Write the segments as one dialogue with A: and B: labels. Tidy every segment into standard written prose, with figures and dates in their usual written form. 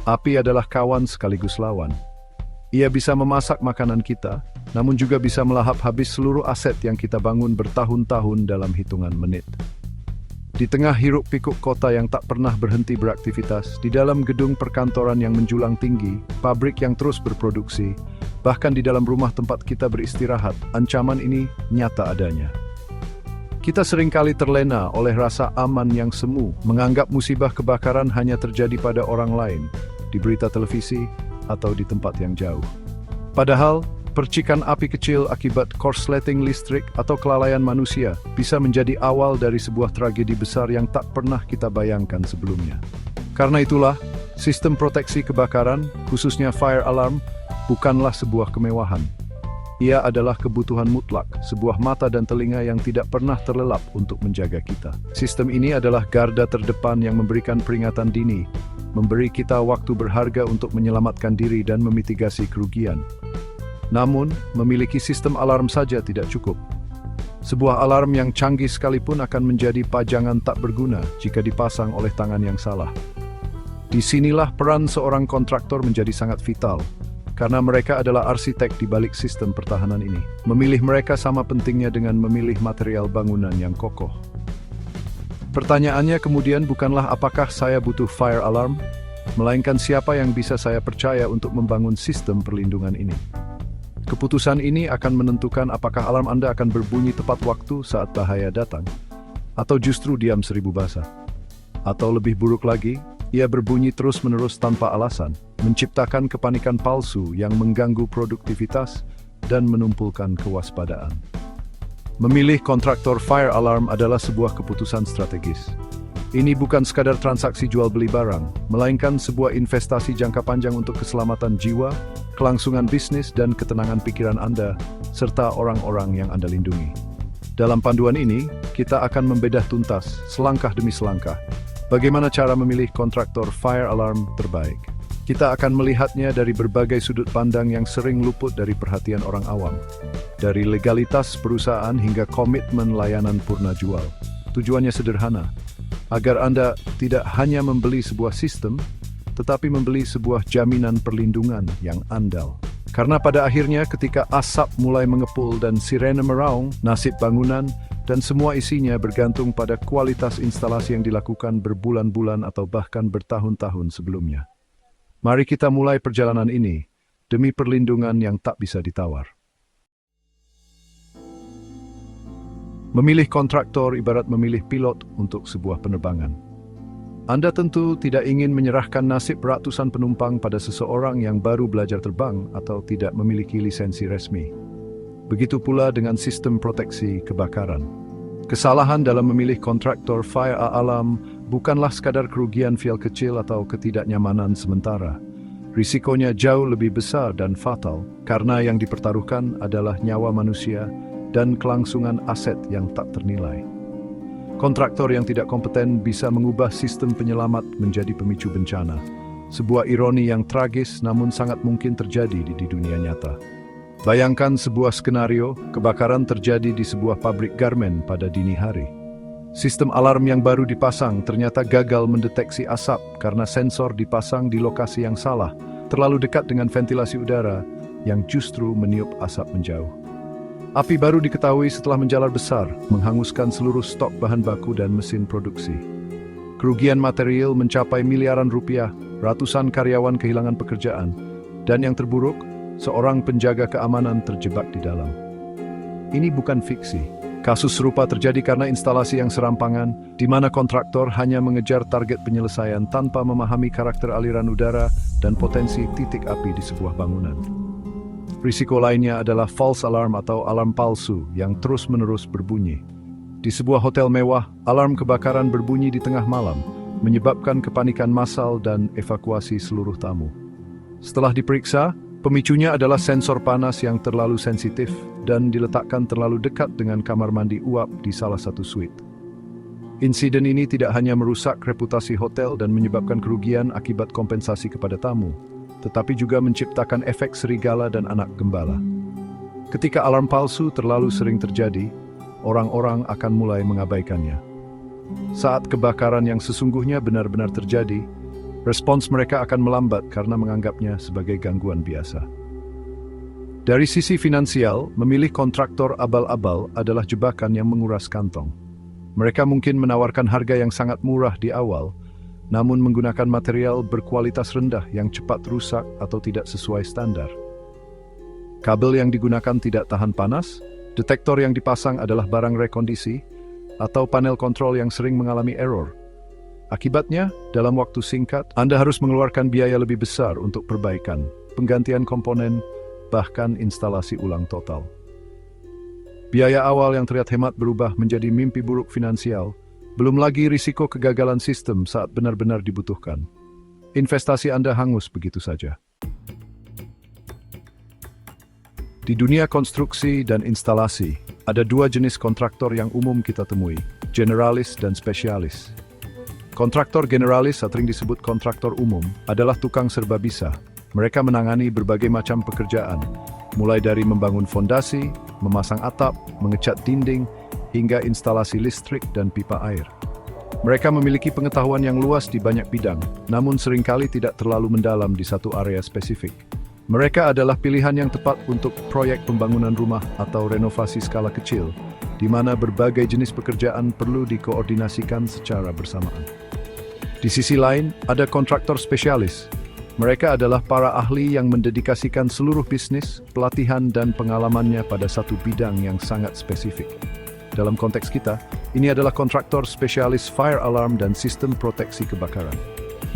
A: Api adalah kawan sekaligus lawan. Ia bisa memasak makanan kita, namun juga bisa melahap habis seluruh aset yang kita bangun bertahun-tahun dalam hitungan menit. Di tengah hiruk-pikuk kota yang tak pernah berhenti beraktivitas, di dalam gedung perkantoran yang menjulang tinggi, pabrik yang terus berproduksi, bahkan di dalam rumah tempat kita beristirahat, ancaman ini nyata adanya. Kita seringkali terlena oleh rasa aman yang semu, menganggap musibah kebakaran hanya terjadi pada orang lain, di berita televisi, atau di tempat yang jauh. Padahal, percikan api kecil akibat korsleting listrik atau kelalaian manusia bisa menjadi awal dari sebuah tragedi besar yang tak pernah kita bayangkan sebelumnya. Karena itulah, sistem proteksi kebakaran, khususnya fire alarm, bukanlah sebuah kemewahan. Ia adalah kebutuhan mutlak, sebuah mata dan telinga yang tidak pernah terlelap untuk menjaga kita. Sistem ini adalah garda terdepan yang memberikan peringatan dini, memberi kita waktu berharga untuk menyelamatkan diri dan memitigasi kerugian. Namun, memiliki sistem alarm saja tidak cukup. Sebuah alarm yang canggih sekalipun akan menjadi pajangan tak berguna jika dipasang oleh tangan yang salah. Disinilah peran seorang kontraktor menjadi sangat vital, karena mereka adalah arsitek di balik sistem pertahanan ini. Memilih mereka sama pentingnya dengan memilih material bangunan yang kokoh. Pertanyaannya kemudian bukanlah apakah saya butuh fire alarm, melainkan siapa yang bisa saya percaya untuk membangun sistem perlindungan ini. Keputusan ini akan menentukan apakah alarm Anda akan berbunyi tepat waktu saat bahaya datang, atau justru diam seribu bahasa. Atau lebih buruk lagi, ia berbunyi terus-menerus tanpa alasan, menciptakan kepanikan palsu yang mengganggu produktivitas dan menumpulkan kewaspadaan. Memilih kontraktor fire alarm adalah sebuah keputusan strategis. Ini bukan sekadar transaksi jual-beli barang, melainkan sebuah investasi jangka panjang untuk keselamatan jiwa, kelangsungan bisnis, dan ketenangan pikiran Anda, serta orang-orang yang Anda lindungi. Dalam panduan ini, kita akan membedah tuntas, selangkah demi selangkah, bagaimana cara memilih kontraktor fire alarm terbaik. Kita akan melihatnya dari berbagai sudut pandang yang sering luput dari perhatian orang awam. Dari legalitas perusahaan hingga komitmen layanan purna jual. Tujuannya sederhana, agar Anda tidak hanya membeli sebuah sistem, tetapi membeli sebuah jaminan perlindungan yang andal. Karena pada akhirnya ketika asap mulai mengepul dan sirene meraung, nasib bangunan dan semua isinya bergantung pada kualitas instalasi yang dilakukan berbulan-bulan atau bahkan bertahun-tahun sebelumnya. Mari kita mulai perjalanan ini demi perlindungan yang tak bisa ditawar. Memilih kontraktor ibarat memilih pilot untuk sebuah penerbangan. Anda tentu tidak ingin menyerahkan nasib ratusan penumpang pada seseorang yang baru belajar terbang atau tidak memiliki lisensi resmi. Begitu pula dengan sistem proteksi kebakaran. Kesalahan dalam memilih kontraktor fire alarm bukanlah sekadar kerugian feel kecil atau ketidaknyamanan sementara. Risikonya jauh lebih besar dan fatal karena yang dipertaruhkan adalah nyawa manusia dan kelangsungan aset yang tak ternilai. Kontraktor yang tidak kompeten bisa mengubah sistem penyelamat menjadi pemicu bencana. Sebuah ironi yang tragis namun sangat mungkin terjadi di dunia nyata. Bayangkan sebuah skenario, kebakaran terjadi di sebuah pabrik garmen pada dini hari. Sistem alarm yang baru dipasang ternyata gagal mendeteksi asap karena sensor dipasang di lokasi yang salah, terlalu dekat dengan ventilasi udara yang justru meniup asap menjauh. Api baru diketahui setelah menjalar besar, menghanguskan seluruh stok bahan baku dan mesin produksi. Kerugian material mencapai miliaran rupiah, ratusan karyawan kehilangan pekerjaan, dan yang terburuk, seorang penjaga keamanan terjebak di dalam. Ini bukan fiksi. Kasus serupa terjadi karena instalasi yang serampangan, di mana kontraktor hanya mengejar target penyelesaian tanpa memahami karakter aliran udara dan potensi titik api di sebuah bangunan. Risiko lainnya adalah false alarm atau alarm palsu yang terus-menerus berbunyi. Di sebuah hotel mewah, alarm kebakaran berbunyi di tengah malam, menyebabkan kepanikan massal dan evakuasi seluruh tamu. Setelah diperiksa, pemicunya adalah sensor panas yang terlalu sensitif dan diletakkan terlalu dekat dengan kamar mandi uap di salah satu suite. Insiden ini tidak hanya merusak reputasi hotel dan menyebabkan kerugian akibat kompensasi kepada tamu, tetapi juga menciptakan efek serigala dan anak gembala. Ketika alarm palsu terlalu sering terjadi, orang-orang akan mulai mengabaikannya. Saat kebakaran yang sesungguhnya benar-benar terjadi, Respons mereka akan melambat karena menganggapnya sebagai gangguan biasa. Dari sisi finansial, memilih kontraktor abal-abal adalah jebakan yang menguras kantong. Mereka mungkin menawarkan harga yang sangat murah di awal, namun menggunakan material berkualitas rendah yang cepat rusak atau tidak sesuai standar. Kabel yang digunakan tidak tahan panas, detektor yang dipasang adalah barang rekondisi, atau panel kontrol yang sering mengalami error. Akibatnya, dalam waktu singkat, Anda harus mengeluarkan biaya lebih besar untuk perbaikan, penggantian komponen, bahkan instalasi ulang total. Biaya awal yang terlihat hemat berubah menjadi mimpi buruk finansial, belum lagi risiko kegagalan sistem saat benar-benar dibutuhkan. Investasi Anda hangus begitu saja. Di dunia konstruksi dan instalasi, ada dua jenis kontraktor yang umum kita temui, generalis dan spesialis. Kontraktor generalis, sering disebut kontraktor umum, adalah tukang serba bisa. Mereka menangani berbagai macam pekerjaan, mulai dari membangun fondasi, memasang atap, mengecat dinding, hingga instalasi listrik dan pipa air. Mereka memiliki pengetahuan yang luas di banyak bidang, namun seringkali tidak terlalu mendalam di satu area spesifik. Mereka adalah pilihan yang tepat untuk proyek pembangunan rumah atau renovasi skala kecil, di mana berbagai jenis pekerjaan perlu dikoordinasikan secara bersamaan. Di sisi lain, ada kontraktor spesialis. Mereka adalah para ahli yang mendedikasikan seluruh bisnis, pelatihan, dan pengalamannya pada satu bidang yang sangat spesifik. Dalam konteks kita, ini adalah kontraktor spesialis fire alarm dan sistem proteksi kebakaran.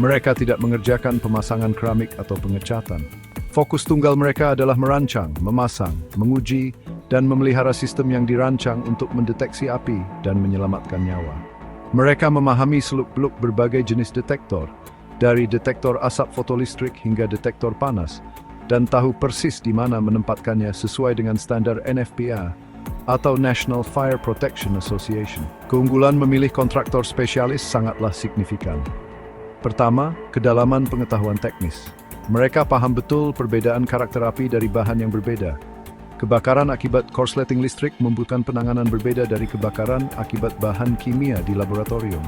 A: Mereka tidak mengerjakan pemasangan keramik atau pengecatan. Fokus tunggal mereka adalah merancang, memasang, menguji, dan memelihara sistem yang dirancang untuk mendeteksi api dan menyelamatkan nyawa. Mereka memahami seluk-beluk berbagai jenis detektor, dari detektor asap fotolistrik hingga detektor panas, dan tahu persis di mana menempatkannya sesuai dengan standar NFPA atau National Fire Protection Association. Keunggulan memilih kontraktor spesialis sangatlah signifikan. Pertama, kedalaman pengetahuan teknis. Mereka paham betul perbedaan karakter api dari bahan yang berbeda. Kebakaran akibat korsleting listrik membutuhkan penanganan berbeda dari kebakaran akibat bahan kimia di laboratorium.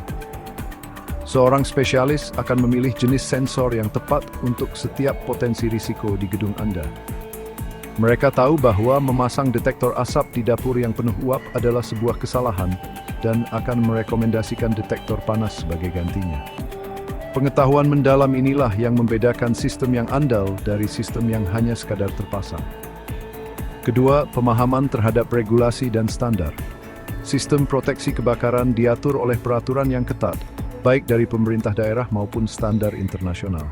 A: Seorang spesialis akan memilih jenis sensor yang tepat untuk setiap potensi risiko di gedung Anda. Mereka tahu bahwa memasang detektor asap di dapur yang penuh uap adalah sebuah kesalahan dan akan merekomendasikan detektor panas sebagai gantinya. Pengetahuan mendalam inilah yang membedakan sistem yang andal dari sistem yang hanya sekadar terpasang. Kedua, pemahaman terhadap regulasi dan standar. Sistem proteksi kebakaran diatur oleh peraturan yang ketat, baik dari pemerintah daerah maupun standar internasional.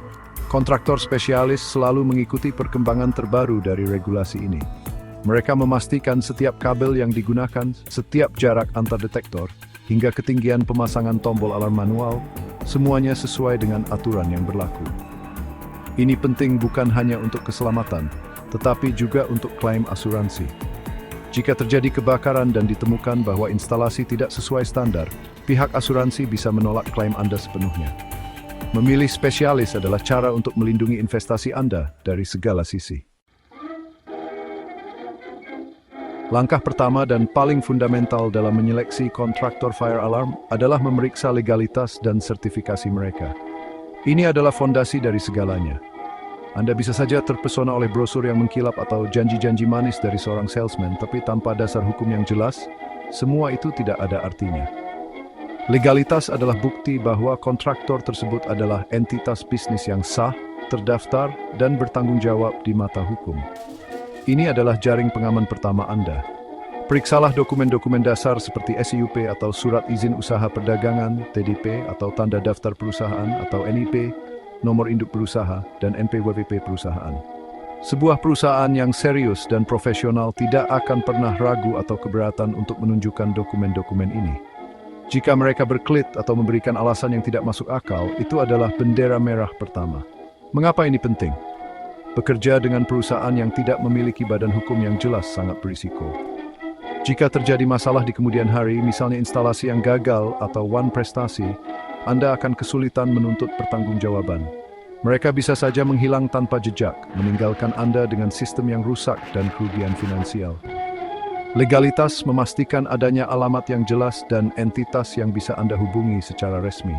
A: Kontraktor spesialis selalu mengikuti perkembangan terbaru dari regulasi ini. Mereka memastikan setiap kabel yang digunakan, setiap jarak antar detektor, hingga ketinggian pemasangan tombol alarm manual, semuanya sesuai dengan aturan yang berlaku. Ini penting bukan hanya untuk keselamatan, tetapi juga untuk klaim asuransi. Jika terjadi kebakaran dan ditemukan bahwa instalasi tidak sesuai standar, pihak asuransi bisa menolak klaim Anda sepenuhnya. Memilih spesialis adalah cara untuk melindungi investasi Anda dari segala sisi. Langkah pertama dan paling fundamental dalam menyeleksi kontraktor fire alarm adalah memeriksa legalitas dan sertifikasi mereka. Ini adalah fondasi dari segalanya. Anda bisa saja terpesona oleh brosur yang mengkilap atau janji-janji manis dari seorang salesman, tapi tanpa dasar hukum yang jelas, semua itu tidak ada artinya. Legalitas adalah bukti bahwa kontraktor tersebut adalah entitas bisnis yang sah, terdaftar, dan bertanggung jawab di mata hukum. Ini adalah jaring pengaman pertama Anda. Periksalah dokumen-dokumen dasar seperti SIUP atau Surat Izin Usaha Perdagangan, TDP, atau Tanda Daftar Perusahaan atau NIP, Nomor Induk Berusaha, dan NPWP perusahaan. Sebuah perusahaan yang serius dan profesional tidak akan pernah ragu atau keberatan untuk menunjukkan dokumen-dokumen ini. Jika mereka berkelit atau memberikan alasan yang tidak masuk akal, itu adalah bendera merah pertama. Mengapa ini penting? Bekerja dengan perusahaan yang tidak memiliki badan hukum yang jelas sangat berisiko. Jika terjadi masalah di kemudian hari, misalnya instalasi yang gagal atau wan prestasi, Anda akan kesulitan menuntut pertanggungjawaban. Mereka bisa saja menghilang tanpa jejak, meninggalkan Anda dengan sistem yang rusak dan kerugian finansial. Legalitas memastikan adanya alamat yang jelas dan entitas yang bisa Anda hubungi secara resmi.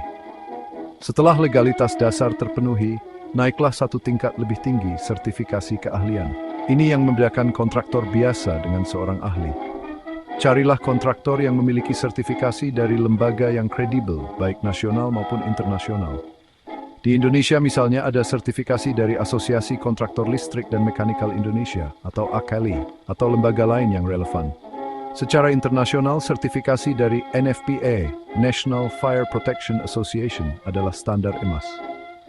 A: Setelah legalitas dasar terpenuhi, naiklah satu tingkat lebih tinggi sertifikasi keahlian. Ini yang membedakan kontraktor biasa dengan seorang ahli. Carilah kontraktor yang memiliki sertifikasi dari lembaga yang kredibel, baik nasional maupun internasional. Di Indonesia misalnya ada sertifikasi dari Asosiasi Kontraktor Listrik dan Mekanikal Indonesia atau AKLI atau lembaga lain yang relevan. Secara internasional, sertifikasi dari NFPA, National Fire Protection Association, adalah standar emas.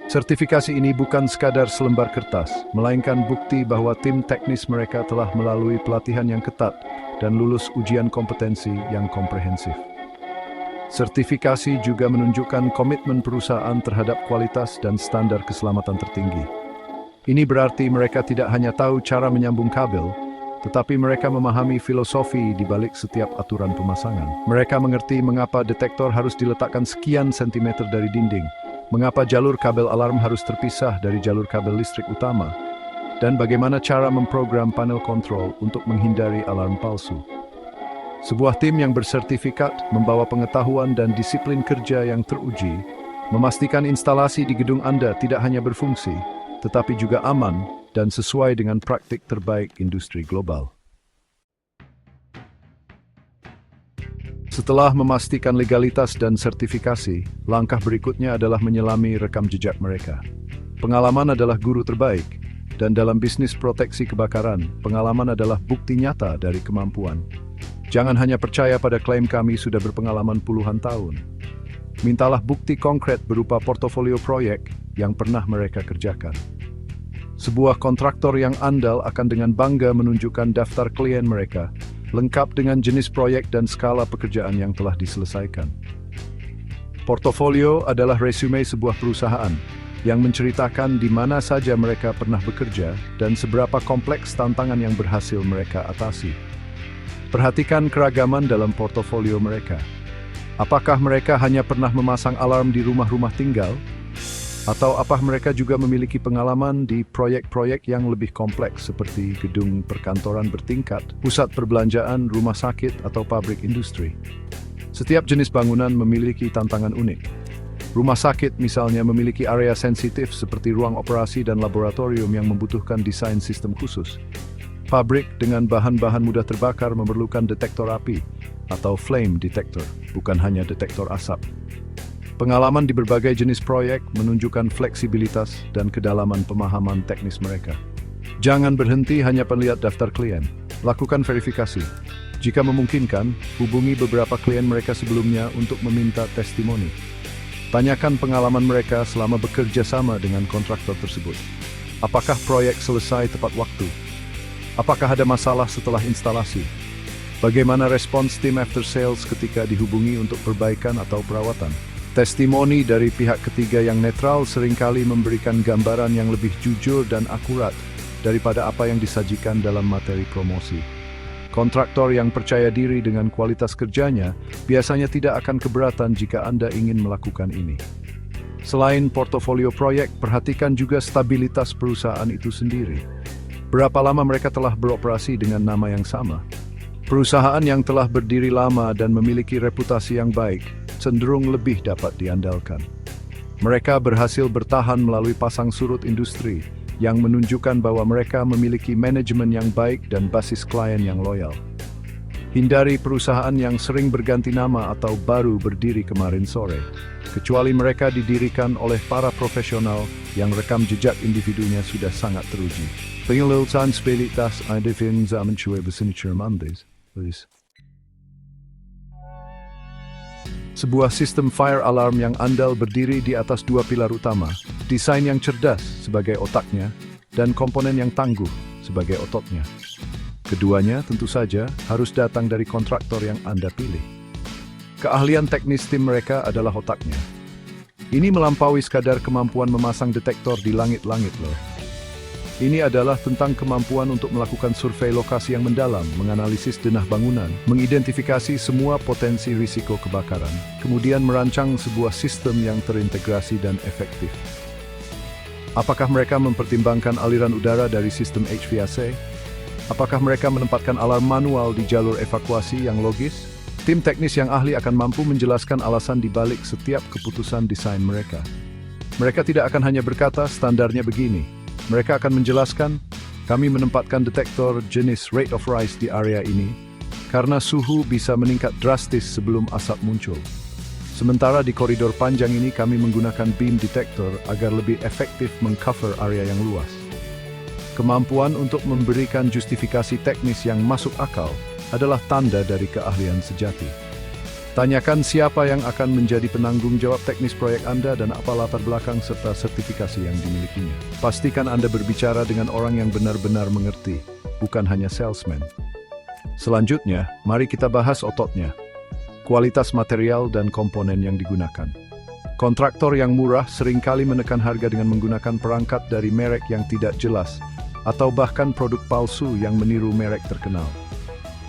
A: Sertifikasi ini bukan sekadar selembar kertas, melainkan bukti bahwa tim teknis mereka telah melalui pelatihan yang ketat dan lulus ujian kompetensi yang komprehensif. Sertifikasi juga menunjukkan komitmen perusahaan terhadap kualitas dan standar keselamatan tertinggi. Ini berarti mereka tidak hanya tahu cara menyambung kabel, tetapi mereka memahami filosofi di balik setiap aturan pemasangan. Mereka mengerti mengapa detektor harus diletakkan sekian sentimeter dari dinding, mengapa jalur kabel alarm harus terpisah dari jalur kabel listrik utama, dan bagaimana cara memprogram panel kontrol untuk menghindari alarm palsu. Sebuah tim yang bersertifikat membawa pengetahuan dan disiplin kerja yang teruji, memastikan instalasi di gedung Anda tidak hanya berfungsi, tetapi juga aman dan sesuai dengan praktik terbaik industri global. Setelah memastikan legalitas dan sertifikasi, langkah berikutnya adalah menyelami rekam jejak mereka. Pengalaman adalah guru terbaik, dan dalam bisnis proteksi kebakaran, pengalaman adalah bukti nyata dari kemampuan. Jangan hanya percaya pada klaim kami sudah berpengalaman puluhan tahun. Mintalah bukti konkret berupa portofolio proyek yang pernah mereka kerjakan. Sebuah kontraktor yang andal akan dengan bangga menunjukkan daftar klien mereka, lengkap dengan jenis proyek dan skala pekerjaan yang telah diselesaikan. Portofolio adalah resume sebuah perusahaan yang menceritakan di mana saja mereka pernah bekerja dan seberapa kompleks tantangan yang berhasil mereka atasi. Perhatikan keragaman dalam portofolio mereka. Apakah mereka hanya pernah memasang alarm di rumah-rumah tinggal? Atau apakah mereka juga memiliki pengalaman di proyek-proyek yang lebih kompleks seperti gedung perkantoran bertingkat, pusat perbelanjaan, rumah sakit, atau pabrik industri? Setiap jenis bangunan memiliki tantangan unik. Rumah sakit misalnya memiliki area sensitif seperti ruang operasi dan laboratorium yang membutuhkan desain sistem khusus. Pabrik dengan bahan-bahan mudah terbakar memerlukan detektor api atau flame detector, bukan hanya detektor asap. Pengalaman di berbagai jenis proyek menunjukkan fleksibilitas dan kedalaman pemahaman teknis mereka. Jangan berhenti hanya melihat daftar klien. Lakukan verifikasi. Jika memungkinkan, hubungi beberapa klien mereka sebelumnya untuk meminta testimoni. Tanyakan pengalaman mereka selama bekerja sama dengan kontraktor tersebut. Apakah proyek selesai tepat waktu? Apakah ada masalah setelah instalasi? Bagaimana respons tim after sales ketika dihubungi untuk perbaikan atau perawatan? Testimoni dari pihak ketiga yang netral seringkali memberikan gambaran yang lebih jujur dan akurat daripada apa yang disajikan dalam materi promosi. Kontraktor yang percaya diri dengan kualitas kerjanya biasanya tidak akan keberatan jika Anda ingin melakukan ini. Selain portofolio proyek, perhatikan juga stabilitas perusahaan itu sendiri. Berapa lama mereka telah beroperasi dengan nama yang sama? Perusahaan yang telah berdiri lama dan memiliki reputasi yang baik cenderung lebih dapat diandalkan. Mereka berhasil bertahan melalui pasang surut industri yang menunjukkan bahwa mereka memiliki manajemen yang baik dan basis klien yang loyal. Hindari perusahaan yang sering berganti nama atau baru berdiri kemarin sore, kecuali mereka didirikan oleh para profesional yang rekam jejak individunya sudah sangat teruji. Pengelolaan stabilitas ada film zaman cuy bersenicur mandes, please. Sebuah sistem fire alarm yang andal berdiri di atas dua pilar utama, desain yang cerdas sebagai otaknya, dan komponen yang tangguh sebagai ototnya. Keduanya tentu saja harus datang dari kontraktor yang Anda pilih. Keahlian teknis tim mereka adalah otaknya. Ini melampaui sekadar kemampuan memasang detektor di langit-langit loh. Ini adalah tentang kemampuan untuk melakukan survei lokasi yang mendalam, menganalisis denah bangunan, mengidentifikasi semua potensi risiko kebakaran, kemudian merancang sebuah sistem yang terintegrasi dan efektif. Apakah mereka mempertimbangkan aliran udara dari sistem HVAC? Apakah mereka menempatkan alarm manual di jalur evakuasi yang logis? Tim teknis yang ahli akan mampu menjelaskan alasan di balik setiap keputusan desain mereka. Mereka tidak akan hanya berkata standarnya begini. Mereka akan menjelaskan, kami menempatkan detektor jenis rate of rise di area ini karena suhu bisa meningkat drastis sebelum asap muncul. Sementara di koridor panjang ini kami menggunakan beam detector agar lebih efektif mengcover area yang luas. Kemampuan untuk memberikan justifikasi teknis yang masuk akal adalah tanda dari keahlian sejati. Tanyakan siapa yang akan menjadi penanggung jawab teknis proyek Anda dan apa latar belakang serta sertifikasi yang dimilikinya. Pastikan Anda berbicara dengan orang yang benar-benar mengerti, bukan hanya salesman. Selanjutnya, mari kita bahas ototnya. Kualitas material dan komponen yang digunakan. Kontraktor yang murah seringkali menekan harga dengan menggunakan perangkat dari merek yang tidak jelas, atau bahkan produk palsu yang meniru merek terkenal.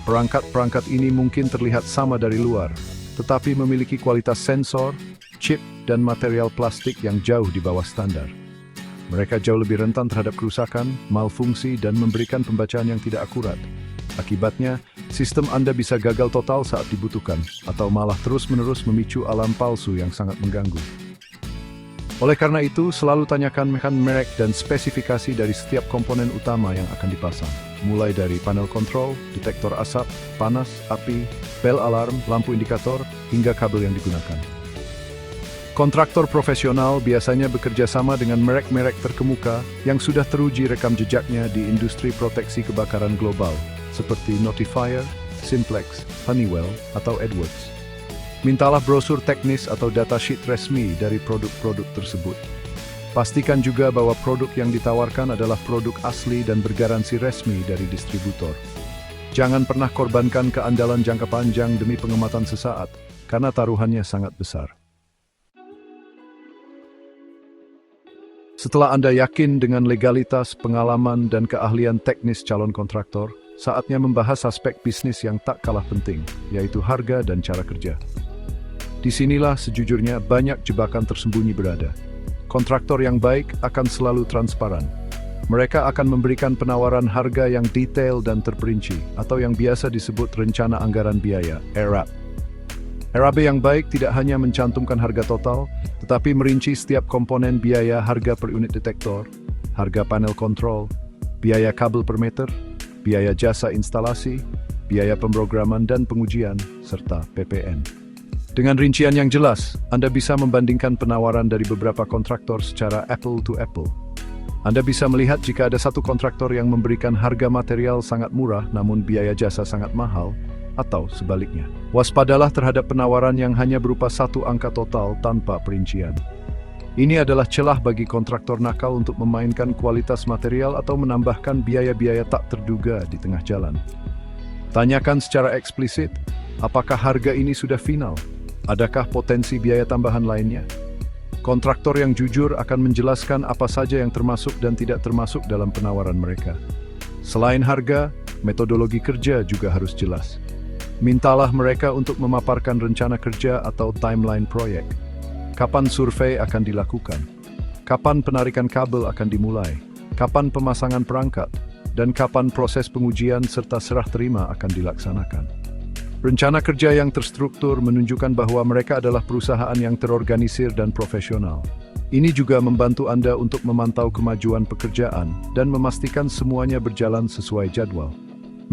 A: Perangkat-perangkat ini mungkin terlihat sama dari luar, tetapi memiliki kualitas sensor, chip, dan material plastik yang jauh di bawah standar. Mereka jauh lebih rentan terhadap kerusakan, malfungsi, dan memberikan pembacaan yang tidak akurat. Akibatnya, sistem Anda bisa gagal total saat dibutuhkan, atau malah terus-menerus memicu alarm palsu yang sangat mengganggu. Oleh karena itu, selalu tanyakan merek dan spesifikasi dari setiap komponen utama yang akan dipasang. Mulai dari panel kontrol, detektor asap, panas, api, bel alarm, lampu indikator, hingga kabel yang digunakan. Kontraktor profesional biasanya bekerja sama dengan merek-merek terkemuka yang sudah teruji rekam jejaknya di industri proteksi kebakaran global, seperti Notifier, Simplex, Honeywell, atau Edwards. Mintalah brosur teknis atau datasheet resmi dari produk-produk tersebut. Pastikan juga bahwa produk yang ditawarkan adalah produk asli dan bergaransi resmi dari distributor. Jangan pernah korbankan keandalan jangka panjang demi pengamatan sesaat, karena taruhannya sangat besar. Setelah Anda yakin dengan legalitas, pengalaman, dan keahlian teknis calon kontraktor, saatnya membahas aspek bisnis yang tak kalah penting, yaitu harga dan cara kerja. Disinilah sejujurnya banyak jebakan tersembunyi berada. Kontraktor yang baik akan selalu transparan. Mereka akan memberikan penawaran harga yang detail dan terperinci, atau yang biasa disebut rencana anggaran biaya, RAB. RAB yang baik tidak hanya mencantumkan harga total, tetapi merinci setiap komponen biaya harga per unit detektor, harga panel kontrol, biaya kabel per meter, biaya jasa instalasi, biaya pemrograman dan pengujian, serta PPN. Dengan rincian yang jelas, Anda bisa membandingkan penawaran dari beberapa kontraktor secara apple to apple. Anda bisa melihat jika ada satu kontraktor yang memberikan harga material sangat murah namun biaya jasa sangat mahal, atau sebaliknya. Waspadalah terhadap penawaran yang hanya berupa satu angka total tanpa perincian. Ini adalah celah bagi kontraktor nakal untuk memainkan kualitas material atau menambahkan biaya-biaya tak terduga di tengah jalan. Tanyakan secara eksplisit, apakah harga ini sudah final? Adakah potensi biaya tambahan lainnya? Kontraktor yang jujur akan menjelaskan apa saja yang termasuk dan tidak termasuk dalam penawaran mereka. Selain harga, metodologi kerja juga harus jelas. Mintalah mereka untuk memaparkan rencana kerja atau timeline proyek. Kapan survei akan dilakukan? Kapan penarikan kabel akan dimulai? Kapan pemasangan perangkat? Dan kapan proses pengujian serta serah terima akan dilaksanakan? Rencana kerja yang terstruktur menunjukkan bahwa mereka adalah perusahaan yang terorganisir dan profesional. Ini juga membantu Anda untuk memantau kemajuan pekerjaan dan memastikan semuanya berjalan sesuai jadwal.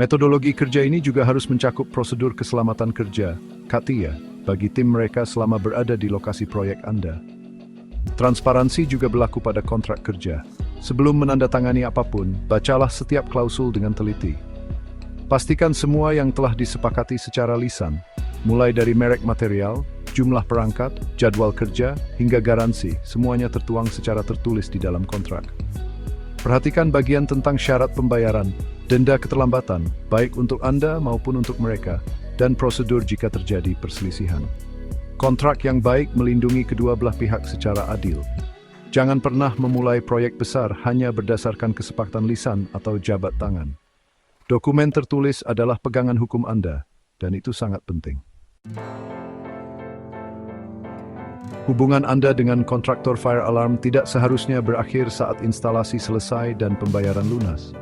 A: Metodologi kerja ini juga harus mencakup prosedur keselamatan kerja, KTIA, bagi tim mereka selama berada di lokasi proyek Anda. Transparansi juga berlaku pada kontrak kerja. Sebelum menandatangani apapun, bacalah setiap klausul dengan teliti. Pastikan semua yang telah disepakati secara lisan, mulai dari merek material, jumlah perangkat, jadwal kerja, hingga garansi, semuanya tertuang secara tertulis di dalam kontrak. Perhatikan bagian tentang syarat pembayaran, denda keterlambatan, baik untuk Anda maupun untuk mereka, dan prosedur jika terjadi perselisihan. Kontrak yang baik melindungi kedua belah pihak secara adil. Jangan pernah memulai proyek besar hanya berdasarkan kesepakatan lisan atau jabat tangan. Dokumen tertulis adalah pegangan hukum Anda, dan itu sangat penting. Hubungan Anda dengan kontraktor fire alarm tidak seharusnya berakhir saat instalasi selesai dan pembayaran lunas.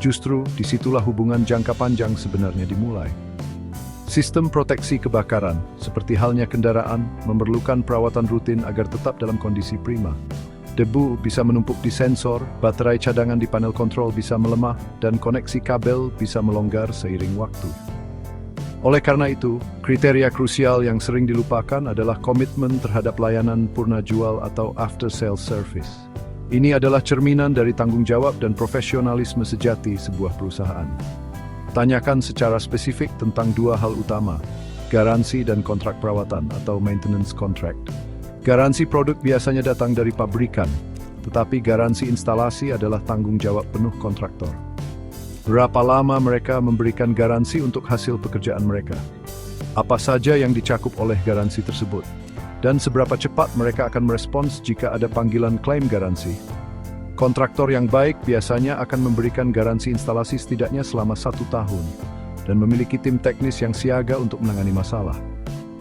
A: Justru, disitulah hubungan jangka panjang sebenarnya dimulai. Sistem proteksi kebakaran, seperti halnya kendaraan, memerlukan perawatan rutin agar tetap dalam kondisi prima. Debu bisa menumpuk di sensor, baterai cadangan di panel kontrol bisa melemah, dan koneksi kabel bisa melonggar seiring waktu. Oleh karena itu, kriteria krusial yang sering dilupakan adalah komitmen terhadap layanan purna jual atau after sale service. Ini adalah cerminan dari tanggung jawab dan profesionalisme sejati sebuah perusahaan. Tanyakan secara spesifik tentang dua hal utama, garansi dan kontrak perawatan atau maintenance contract. Garansi produk biasanya datang dari pabrikan, tetapi garansi instalasi adalah tanggung jawab penuh kontraktor. Berapa lama mereka memberikan garansi untuk hasil pekerjaan mereka? Apa saja yang dicakup oleh garansi tersebut? Dan seberapa cepat mereka akan merespons jika ada panggilan klaim garansi? Kontraktor yang baik biasanya akan memberikan garansi instalasi setidaknya selama 1 tahun dan memiliki tim teknis yang siaga untuk menangani masalah.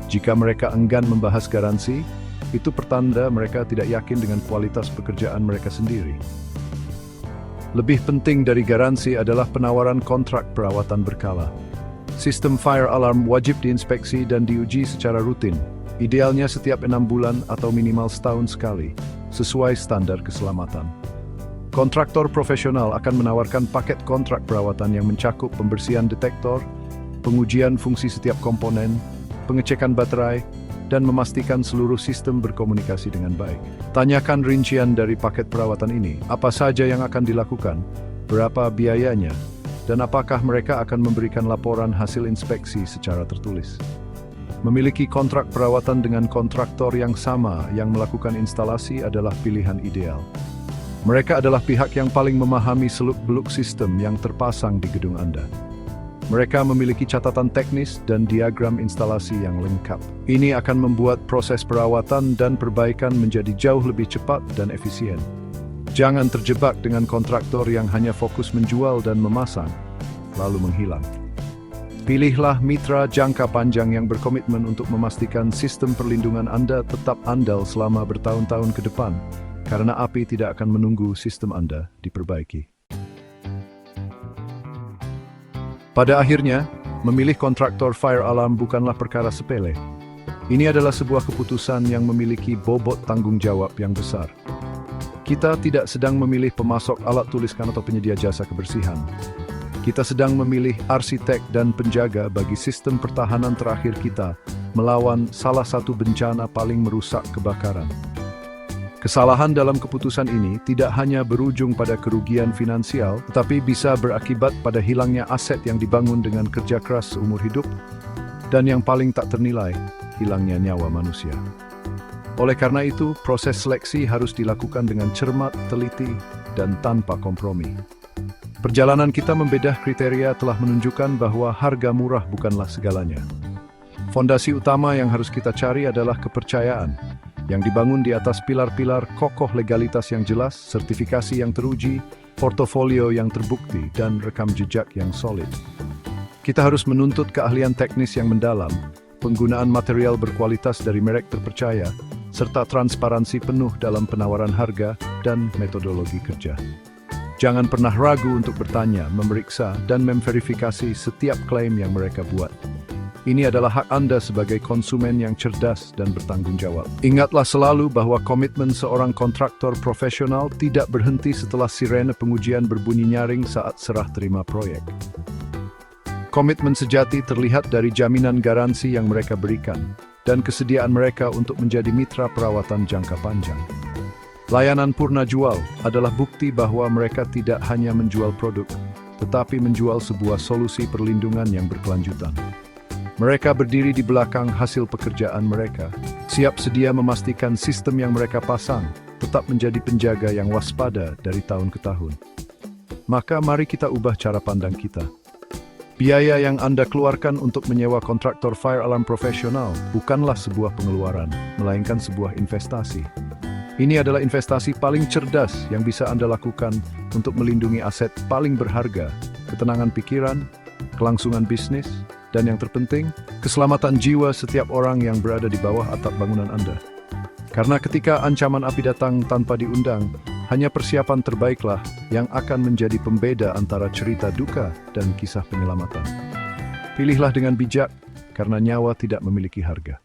A: Jika mereka enggan membahas garansi, itu pertanda mereka tidak yakin dengan kualitas pekerjaan mereka sendiri. Lebih penting dari garansi adalah penawaran kontrak perawatan berkala. Sistem fire alarm wajib diinspeksi dan diuji secara rutin, idealnya setiap 6 bulan atau minimal setahun sekali, sesuai standar keselamatan. Kontraktor profesional akan menawarkan paket kontrak perawatan yang mencakup pembersihan detektor, pengujian fungsi setiap komponen, pengecekan baterai, dan memastikan seluruh sistem berkomunikasi dengan baik. Tanyakan rincian dari paket perawatan ini, apa saja yang akan dilakukan, berapa biayanya, dan apakah mereka akan memberikan laporan hasil inspeksi secara tertulis. Memiliki kontrak perawatan dengan kontraktor yang sama yang melakukan instalasi adalah pilihan ideal. Mereka adalah pihak yang paling memahami seluk-beluk sistem yang terpasang di gedung Anda. Mereka memiliki catatan teknis dan diagram instalasi yang lengkap. Ini akan membuat proses perawatan dan perbaikan menjadi jauh lebih cepat dan efisien. Jangan terjebak dengan kontraktor yang hanya fokus menjual dan memasang, lalu menghilang. Pilihlah mitra jangka panjang yang berkomitmen untuk memastikan sistem perlindungan Anda tetap andal selama bertahun-tahun ke depan, karena api tidak akan menunggu sistem Anda diperbaiki. Pada akhirnya, memilih kontraktor fire alarm bukanlah perkara sepele. Ini adalah sebuah keputusan yang memiliki bobot tanggung jawab yang besar. Kita tidak sedang memilih pemasok alat tuliskan atau penyedia jasa kebersihan. Kita sedang memilih arsitek dan penjaga bagi sistem pertahanan terakhir kita melawan salah satu bencana paling merusak kebakaran. Kesalahan dalam keputusan ini tidak hanya berujung pada kerugian finansial, tetapi bisa berakibat pada hilangnya aset yang dibangun dengan kerja keras seumur hidup, dan yang paling tak ternilai, hilangnya nyawa manusia. Oleh karena itu, proses seleksi harus dilakukan dengan cermat, teliti, dan tanpa kompromi. Perjalanan kita membedah kriteria telah menunjukkan bahwa harga murah bukanlah segalanya. Fondasi utama yang harus kita cari adalah kepercayaan, yang dibangun di atas pilar-pilar kokoh legalitas yang jelas, sertifikasi yang teruji, portofolio yang terbukti, dan rekam jejak yang solid. Kita harus menuntut keahlian teknis yang mendalam, penggunaan material berkualitas dari merek terpercaya, serta transparansi penuh dalam penawaran harga dan metodologi kerja. Jangan pernah ragu untuk bertanya, memeriksa, dan memverifikasi setiap klaim yang mereka buat. Ini adalah hak Anda sebagai konsumen yang cerdas dan bertanggung jawab. Ingatlah selalu bahwa komitmen seorang kontraktor profesional tidak berhenti setelah sirene pengujian berbunyi nyaring saat serah terima proyek. Komitmen sejati terlihat dari jaminan garansi yang mereka berikan dan kesediaan mereka untuk menjadi mitra perawatan jangka panjang. Layanan purna jual adalah bukti bahwa mereka tidak hanya menjual produk, tetapi menjual sebuah solusi perlindungan yang berkelanjutan. Mereka berdiri di belakang hasil pekerjaan mereka, siap sedia memastikan sistem yang mereka pasang tetap menjadi penjaga yang waspada dari tahun ke tahun. Maka mari kita ubah cara pandang kita. Biaya yang Anda keluarkan untuk menyewa kontraktor fire alarm profesional bukanlah sebuah pengeluaran, melainkan sebuah investasi. Ini adalah investasi paling cerdas yang bisa Anda lakukan untuk melindungi aset paling berharga, ketenangan pikiran, kelangsungan bisnis, dan yang terpenting, keselamatan jiwa setiap orang yang berada di bawah atap bangunan Anda. Karena ketika ancaman api datang tanpa diundang, hanya persiapan terbaiklah yang akan menjadi pembeda antara cerita duka dan kisah penyelamatan. Pilihlah dengan bijak, karena nyawa tidak memiliki harga.